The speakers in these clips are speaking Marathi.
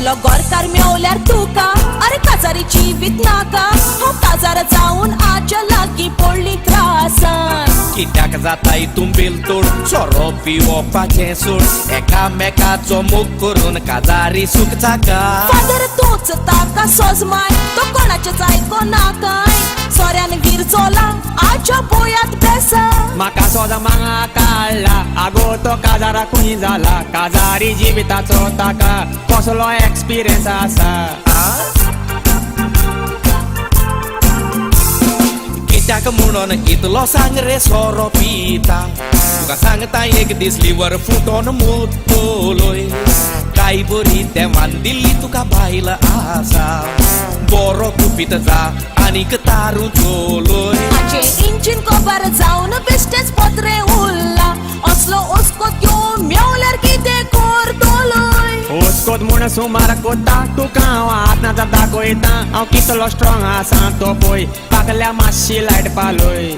असलो गोरकार मेवल्यार तुका अरे काजारीची वीत नाका हो काजार जाऊन आच्या लागी पडली त्रासान कित्याक जाताय तुंबील तोड सोरो पिवपाचें सोड एकामेकाचो मोग करून काजारी सुख जाका फादर तोच ताका सोजमाय तो कोणाचेच आयको नाकाय सोऱ्यान वीर चोला आच्या बोयात बेसा म्हाका सोदा मांगा काडला आगो तो काजारा खुनी जाला काजारी जिविताचो ताका कसलो एक्सपिरियन्स आसा कित्याक म्हणून इतलो सांग रे सोरो पिता तुका सांगता एक दीस लिवर फुटोन मुतलोय काय बरी देवान दिल्ली तुका बायल आसा बरो कुपीत जा आनीक तारू चोलोय आचे इंजिन कोबार जाऊन बेस्टेच पत्रे उरला असलो ओस्कोत घेऊन मेवल्यार कितें करतलोय ओस्कोत म्हूण सुमार कोता तुका हांव आत्नाचा दाखयता हांव कितलो स्ट्रॉंग आसा तो पळय पाकल्या मातशी लायट पालोय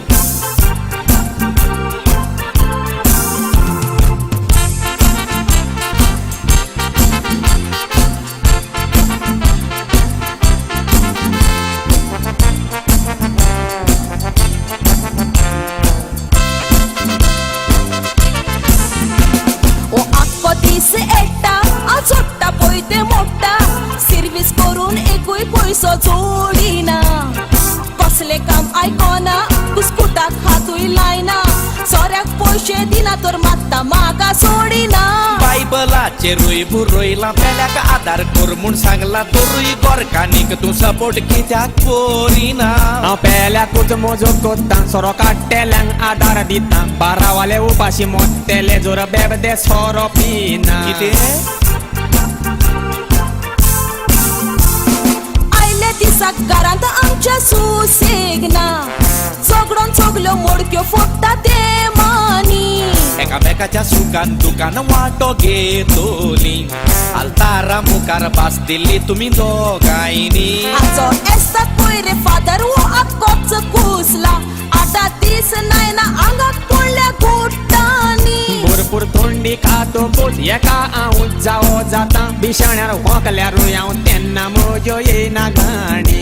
दीस एकटा जोडटा पळय ते मोडटा सर्वीस करून एकूय पयसो जोडिना कसले काम आयकोना कुस्कुटाक हातूय लायना सोऱ्याक पयशे दिना तर मात्ता म्हाका सोडिना बायबलाचेरूय बुरयला पेल्याक आदार कर म्हूण सांगला तोरूय गोरकानीक तूं सपोर्ट कित्याक करिना हांव पेल्याकूच मोजो कोत्ता सोरो काडटेल्यांक आदार दिता बारावाले उपाशी मोडटेले जोर बेबदे सोरो पिना आयले दिसाक घरांत आमच्या सुसेगना झगडोन चगल्यो मोडक्यो फोडटा ते मानी एकामेकाच्या सुखान दुकान वाटो घेतोली आलतारा मुखार भास दिल्ली तुमी दोगांयनी आजो एस्तात पळय रे फादर वो आक्कोच कुसला आतां दीस नायना आंगाक पडल्या घोट्टांनी भरपूर थंडी खातो पोट एका हांव जावो जाता बिशाण्यार होकल्यारूय हांव तेन्ना म्हज्यो येयना घाणी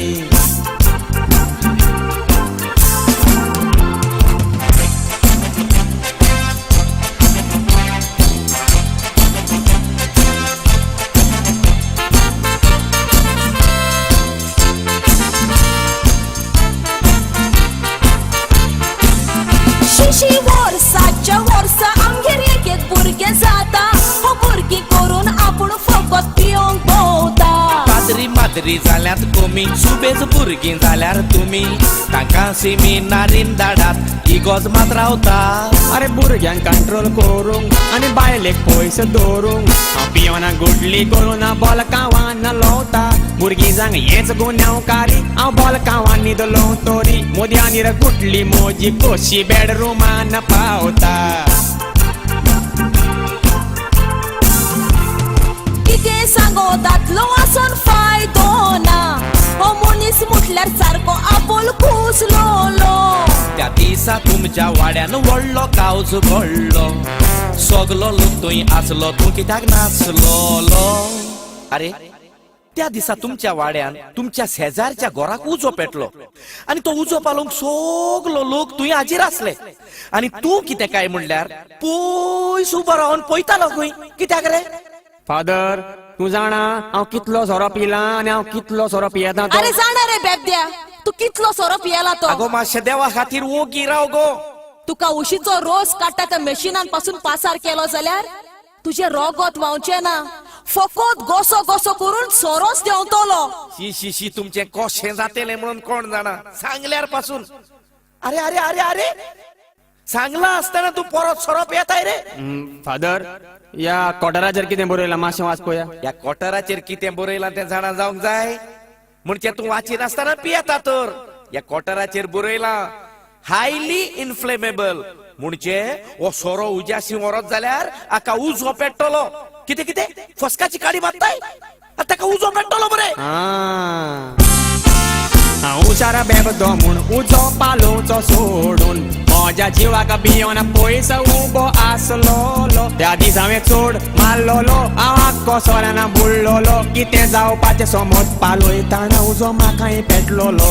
शिशी वर्साच्या वर्सा आमगेर एक एक भुरगें जाता हो भुरगीं करून आपूण फकत पियोंक भोंवता कादरी मादरी जाल्यात कमी सुबेज भुरगीं जाल्यार तुमी तांकां सेमिनारीन धाडात इगोज मात रावता अरे भुरग्यांक कंट्रोल करूंक आनी बायलेक पयस दवरूंक हांव पियोना गुडली करून बॉलकावान लोवता भुरगीं जांग हेच गुन्यांवकारी हांव बॉलकावान न्हिदलो तोरी मोदयांनीर गुडली मोजी कशी बेडरुमान पावता कितें सांगो दादलो आसून फायदो ना हो मनीस म्हटल्यार सारको आपोल कुसलोलो त्या दिसा तुमच्या वाड्यान व्हडलो कावज घडलो सगलो लोक थंय आसलो तूं कित्याक नाचलोलो अरे त्या दिसा तुमच्या वाड्यान तुमच्या शेजारच्या घराक उजो पेटलो आनी तो उजो पालोवंक सगलो लोक थंय हाजीर आसले आनी तूं कितें काय म्हणल्यार पयस उबो रावन पळयतालो खंय कित्याक रे फादर तूं जाणा हांव कितलो सोरो पिला आनी हांव कितलो सोरो पियेता तो अरे जाणा रे बेबद्या तू कितलो सोरो पियेला तो आगो मातशें देवा खातीर ओगी राव गो तुका उशीचो रोस काडटा त्या मशिनान पासून पासार केलो जाल्यार तुझे रोगोत व्हांवचे ना फकत गोसो गोसो करून सोरोच देंवतलो शी शी शी तुमचे कशें जातले म्हणून कोण जाणा सांगल्यार पासून अरे अरे अरे अरे सांगला आसतना तू परत सोरो पियेताय रे फादर या कोटराचेर कितें बरयलां मातशें वाच पळया या कोटराचेर कितें बरयलां तें जाणा जावंक जाय म्हणजे तूं वाचिनासतना पियेता तर या कोटराचेर बरयलां हायली इन्फ्लेमेबल म्हणजे हो सोरो उज्याशी व्हरत जाल्यार आका उजो पेट्टलो कितें कितें फस्काची काडी मारताय ताका उजो पेट्टलो बरे हांव हुशार बेबदो म्हूण उजो पालोवचो सोडून म्हज्या जिवाक भियोन पयस उबो आसलोलो त्या दिसा हांवें चोड मारलोलो हांव आख्खो सोऱ्यान बुडलोलो कितें जावपाचें समज पालोयताना उजो म्हाकाय पेटलोलो